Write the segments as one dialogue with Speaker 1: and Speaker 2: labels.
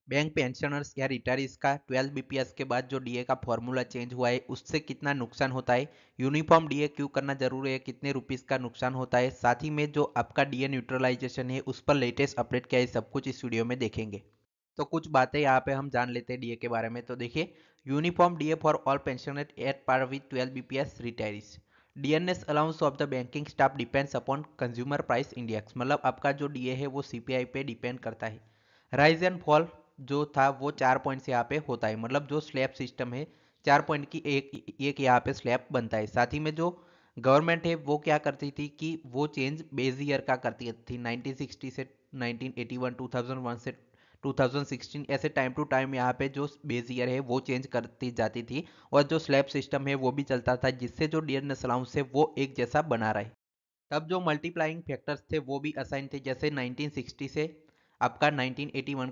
Speaker 1: Bank pensioners या retirees का 12 BPS के बाद जो डीए का फॉर्मूला चेंज हुआ है उससे कितना नुकसान होता है, यूनिफॉर्म डीए क्यों करना जरूरी है, कितने रुपीस का नुकसान होता है, साथ ही में जो आपका डीए न्यूट्रलाइजेशन है उस पर लेटेस्ट अपडेट क्या है, सब कुछ इस वीडियो में देखेंगे। तो कुछ बातें यहाँ पे हम जान लेते हैं डीए के बारे में। तो देखिए, uniform DA for all pensioner at par with 12 BPS retirees. DNS allowance of the banking staff depends upon consumer price index, मतलब आपका जो डीए है वो सीपीआई पे डिपेंड करता है। राइज एंड फॉल जो था वो 4 पॉइंट से यहाँ पे होता है, मतलब जो स्लैब सिस्टम है 4 पॉइंट की एक एक यहाँ पे स्लैब बनता है। साथ ही में जो गवर्नमेंट है वो क्या करती थी कि वो चेंज बेस ईयर का करती थी, 1960 से 1981, 2001 से 2016, ऐसे टाइम टू टाइम यहाँ पे जो बेस ईयर है वो चेंज करती जाती थी। और जो स्लैब सिस्टम है वो भी चलता था, जिससे जो डियरनेस अलाउंस है वो एक जैसा बना रहे। तब जो मल्टीप्लाइंग फैक्टर्स थे वो भी असाइन थे, जैसे 1960 से आपका 1981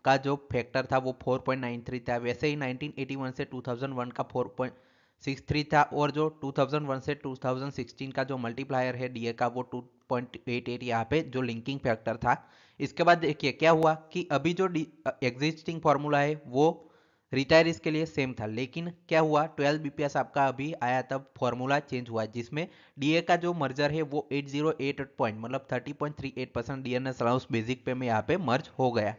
Speaker 1: का जो फैक्टर था वो 4.93 था, वैसे ही 1981 से 2001 का 4.63 था, और जो 2001 से 2016 का जो मल्टीप्लायर है डीए का वो 2.88 यहाँ पे जो लिंकिंग फैक्टर था। इसके बाद देखिए क्या हुआ कि अभी जो एग्जिस्टिंग फॉर्मूला है वो रिटायरीज के लिए सेम था, लेकिन क्या हुआ 12 बीपीएस आपका अभी आया तब फॉर्मूला चेंज हुआ, जिसमें डीए का जो मर्जर है वो 8088 पॉइंट मतलब 30.38% डीएनएस अलाउंस बेसिक पे में यहाँ पे मर्ज हो गया।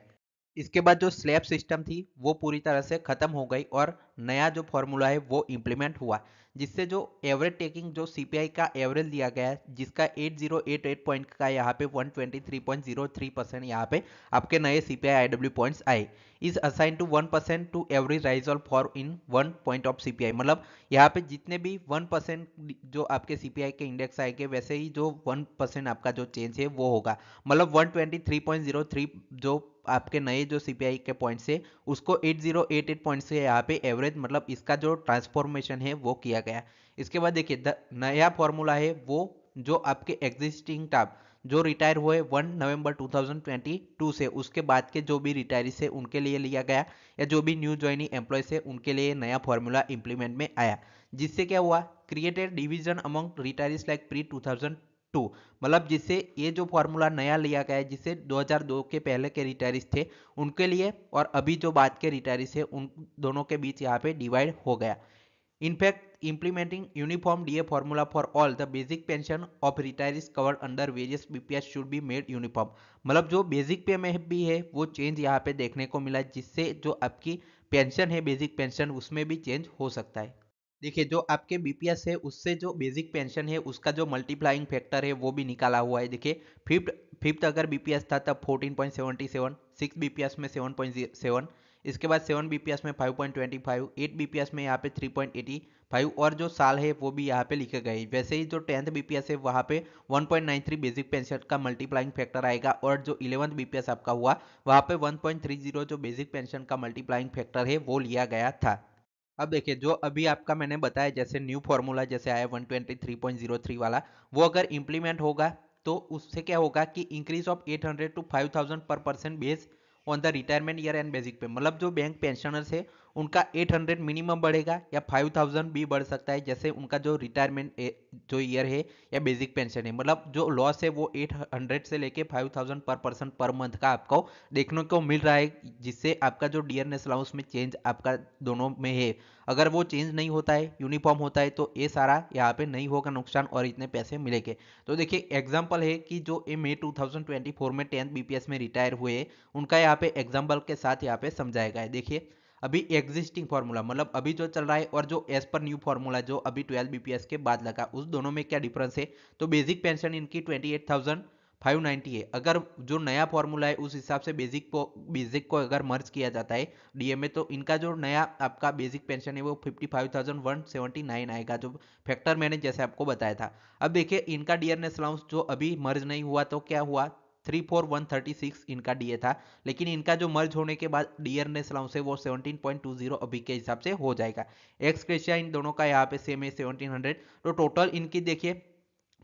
Speaker 1: इसके बाद जो स्लैब सिस्टम थी वो पूरी तरह से खत्म हो गई और नया जो फॉर्मूला है वो इंप्लीमेंट हुआ, जिससे जो एवरेज टेकिंग जो सीपीआई का एवरेज दिया गया है जिसका 8088 पॉइंट का यहाँ पे 123.03% यहाँ पे आपके नए सीपीआई आईडब्ल्यू पॉइंट्स आए, is assign to 1% to every rise for in 1 point of CPI, मतलब यहाँ पे जितने भी 1% जो आपके सीपीआई के इंडेक्स आएंगे वैसे ही जो 1% आपका जो चेंज है वो होगा, मतलब 123.03 जो आपके नए जो सीपीआई के पॉइंट से उसको 8088 पॉइंट से यहाँ पे एवरेज, मतलब इसका जो ट्रांसफॉर्मेशन है वो किया गया। इसके बाद देखिए नया फॉर्मूला है वो जो आपके एग्जिस्टिंग टाप जो रिटायर हुए 1 नवंबर 2022 से उसके बाद के जो भी रिटायरीज है उनके लिए लिया गया, या जो भी न्यू ज्वाइनिंग एम्प्लॉयज है उनके लिए नया फॉर्मूला इंप्लीमेंट में आया, जिससे क्या हुआ created division among retirees like pre 2002, मतलब जिससे ये जो फॉर्मूला नया लिया गया है जिससे 2002 के पहले के रिटायरीज थे उनके लिए और अभी जो बाद के रिटायरीज है उन दोनों के बीच यहाँ पे डिवाइड हो गया। In fact implementing uniform DA formula for all the basic pension of retirees covered under various BPS should be made uniform, मतलब जो बेसिक पे में भी है वो चेंज यहाँ पे देखने को मिला, जिससे जो आपकी पेंशन है बेसिक पेंशन उसमें भी चेंज हो सकता है। देखिए जो आपके बीपीएस है उससे जो बेसिक पेंशन है उसका जो मल्टीप्लाइंग फैक्टर है वो भी निकाला हुआ है। देखिए फिफ्थ फिफ्थ अगर बीपीएस था तब 14.77, सिक्स बीपीएस में 7.7, इसके बाद 7 बीपीएस में 5.25, 8 बीपीएस में यहाँ पे 3.85, और जो साल है वो भी यहाँ पे लिखे गए। वैसे ही जो 10th बीपीएस है वहाँ पे 1.93 बेसिक पेंशन का मल्टीप्लाइंग फैक्टर आएगा, और जो 11th बीपीएस आपका हुआ वहाँ पे 1.30 जो बेसिक पेंशन का मल्टीप्लाइंग फैक्टर है वो लिया गया था। अब देखिए जो अभी आपका मैंने बताया जैसे न्यू फॉर्मूला जैसे आया 123.03 वाला, वो अगर इम्प्लीमेंट होगा तो उससे क्या होगा कि इंक्रीज ऑफ 800 टू 5000 पर person base on the retirement year and basic पे, मतलब जो बैंक पेंशनर्स है उनका 800 मिनिमम बढ़ेगा या 5000 भी बढ़ सकता है, जैसे उनका जो रिटायरमेंट जो ईयर है या बेसिक पेंशन है, मतलब जो लॉस है वो 800 से लेके 5000 पर पर्सन पर मंथ का आपको देखने को मिल रहा है, जिससे आपका जो डियरनेस अलाउंस में चेंज आपका दोनों में है। अगर वो चेंज नहीं होता है यूनिफॉर्म होता है तो ये सारा यहाँ पे नहीं होगा नुकसान और इतने पैसे मिलेंगे। तो देखिए एग्जांपल है कि जो ए मई 2024 में 10th बीपीएस में रिटायर हुए उनका यहाँ पे एग्जांपल के साथ यहाँ पे समझाया गया है। देखिए अभी एग्जिस्टिंग फार्मूला मतलब अभी जो चल रहा है और जो एज पर न्यू फार्मूला जो अभी 12 बीपीएस के बाद लगा उस दोनों में क्या डिफरेंस है, तो बेसिक पेंशन इनकी 28,590 है। अगर जो नया फॉर्मूला है उस हिसाब से बेसिक को अगर मर्ज किया जाता है डीए में तो इनका जो नया आपका बेसिक पेंशन है वो 55,179 आएगा, जो फैक्टर मैंने जैसे आपको बताया था। अब देखिए इनका डियरनेस अलाउंस जो अभी मर्ज नहीं हुआ तो क्या हुआ 34136 इनका डीए था, लेकिन इनका जो मर्ज होने के बाद डियरनेस अलाउंस है वो 17.20 अभी के हिसाब से हो जाएगा। एक्स क्रेशिया इन दोनों का यहाँ पे सेम है 1700, तो टोटल इनकी देखिए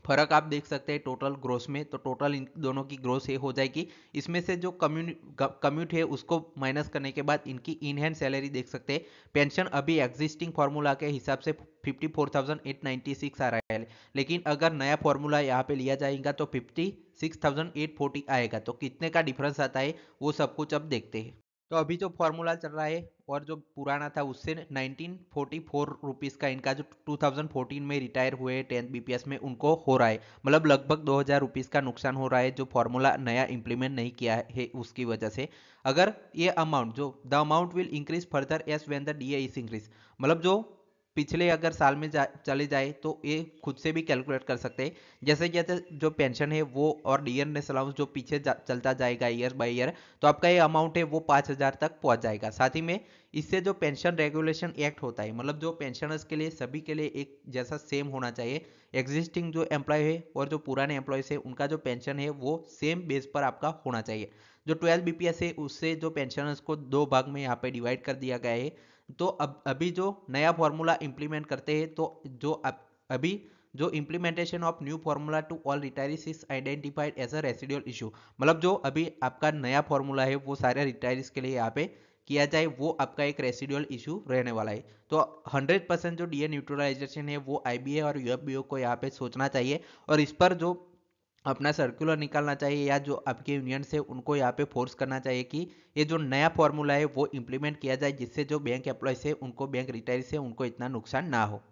Speaker 1: फर्क आप देख सकते हैं टोटल ग्रोस में, तो टोटल इन दोनों की ग्रोस ये हो जाएगी। इसमें से जो कम्यूट है उसको माइनस करने के बाद इनकी इन हैंड सैलरी देख सकते हैं। पेंशन अभी एग्जिस्टिंग फार्मूला के हिसाब से 54,896 आ रहा है, लेकिन अगर नया फार्मूला यहाँ पे लिया जाएगा तो 56,840 आएगा, तो कितने का डिफरेंस आता है वो सब कुछ अब देखते हैं। तो अभी जो फॉर्मूला चल रहा है और जो पुराना था उससे 1944 रुपीस का इनका जो 2014 में रिटायर हुए 10 बीपीएस में उनको हो रहा है, मतलब लगभग 2000 रुपीस का नुकसान हो रहा है जो फॉर्मूला नया इंप्लीमेंट नहीं किया है उसकी वजह से। अगर ये अमाउंट जो the amount will increase further as when the DA is increase, मतलब जो पिछले अगर साल में चले जाए तो ये खुद से भी कैलकुलेट कर सकते हैं। जैसे जैसे जो पेंशन है वो और डियरनेस अलाउंस जो पीछे चलता जाएगा ईयर बाय ईयर, तो आपका ये अमाउंट है वो 5000 तक पहुंच जाएगा। साथ ही में इससे जो पेंशन रेगुलेशन एक्ट होता है, मतलब जो पेंशनर्स के लिए सभी के लिए एक जैसा सेम होना चाहिए। एग्जिस्टिंग जो एम्प्लॉय है और जो पुराने एम्प्लॉयज है उनका जो पेंशन है वो सेम बेस पर आपका होना चाहिए। जो 12 बीपीएस है उससे जो पेंशनर्स को दो भाग में यहाँ पे डिवाइड कर दिया गया है। तो अब अभी जो नया फॉर्मूला इंप्लीमेंट करते हैं तो जो अभी जो implementation of new formula to all retirees is identified as a residual issue, मतलब जो अभी आपका नया फॉर्मूला है वो सारे रिटायरीज के लिए यहाँ पे किया जाए वो आपका एक रेसिडुअल इशू रहने वाला है। तो 100% जो डीए न्यूट्रलाइजेशन है वो आईबीए और यूएफबीओ को यहाँ पे सोचना चाहिए और इस पर जो अपना सर्कुलर निकालना चाहिए या जो आपके यूनियंस है उनको यहाँ पे फोर्स करना चाहिए कि ये जो नया फॉर्मूला है वो इम्प्लीमेंट किया जाए जिससे जो बैंक एम्प्लॉयज है उनको बैंक रिटायर्स है उनको इतना नुकसान ना हो।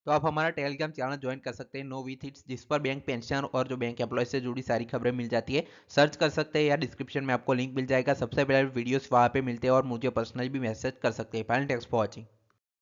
Speaker 1: तो आप हमारा टेलीग्राम चैनल ज्वाइन कर सकते हैं नो विथ इट्स, जिस पर बैंक पेंशन और जो बैंक एम्प्लॉय से जुड़ी सारी खबरें मिल जाती है। सर्च कर सकते हैं या डिस्क्रिप्शन में आपको लिंक मिल जाएगा। सबसे पहले वीडियोस वहाँ पे मिलते हैं और मुझे पर्सनली भी मैसेज कर सकते हैं। Final, thanks for watching.